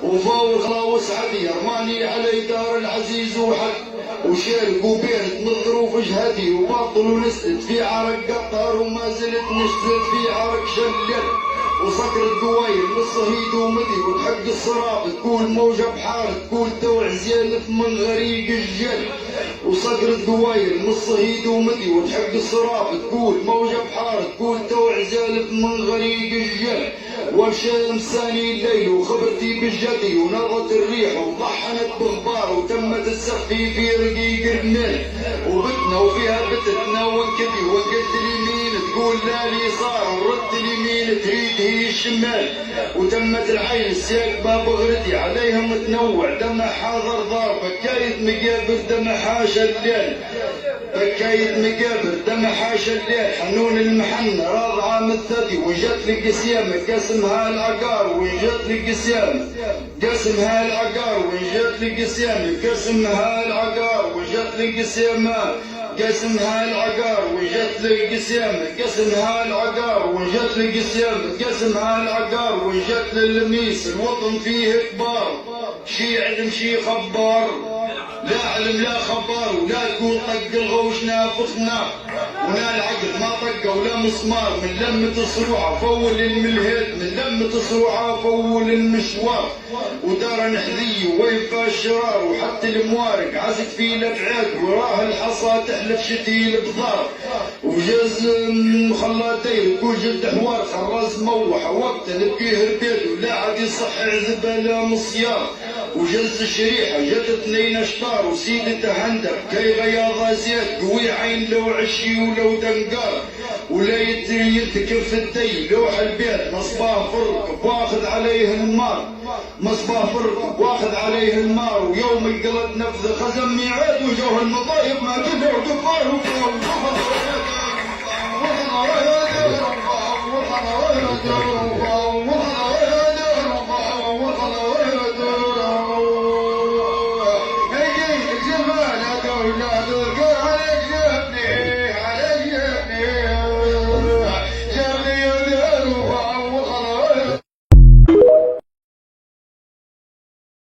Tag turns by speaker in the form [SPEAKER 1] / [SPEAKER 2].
[SPEAKER 1] وفاور خلاوس عدي ارماني علي دار العزيز وحد وشارك وبيرت من ظروف جهدي وباطل ونسلت في عرق قطار وما زلت نشتت في عرق شلل وصقر الدواير من الصهيد ومدي وتحق الصراب تقول موجة بحار تقول توع زيالف من غريق الجل وصقر الدواير من الصهيد ومدي وتحق الصراب تقول موجة بحار تقول توع زيالف من غريق الجل والشمس ثاني الليل وخبرتي بالجدي ونضت الريح وطحنت بغبار وتمت السقي في رقيق الرمال وبتنا وفيها بتتنا وانكدي وانقلت اليمين تقول لا اليسار ورد اليمين تريد هي الشمال وتمت العين السياق باب غردي عليهم تنوع دمع حاضر ضار بكاية مقابر دمع حاشا الليل بكاية مقابر دمع حاشا الليل حنون المحنة راضعة من الثدي وجت لي قسيامة قسمها العقار وجت لي قسيامة قسمها العقار وجت لي قسيامة قسمها العقار وجت لي قسيامة قسمها العقار وجت لي قسيامة قسمها العقار وجت لي قسيامة قسمها العقار وجت للميس الوطن فيه كبار شي علم شي خبار لا علم لا خبر ولا تقول طق الغوش نافخنا ولا العقل ما طقه ولا مسمار من لمة صروعه فول الملهد من لمة صروعه فول المشوار ودار نحذي ويفا الشرار وحتى الموارق عزت فيه الابعاد وراه الحصى تحلف شتيل بضار وجاز خلا داير وجد حوار خراز موح وقت نبقيه ربيد ولا عاد يصحي زباله مصيار وجز الشريحه جت اثنين اشطار وسيدته هندر كي غياضه زيت قوي عين لو عشي ولو دنقار ولا يتكف الدي لوح البيت مصباح فرق واخذ عليه النار مصباح فرق واخذ عليه النار ويوم القلب نفذ خزم ميعاد وجوه المضايق ما تدعو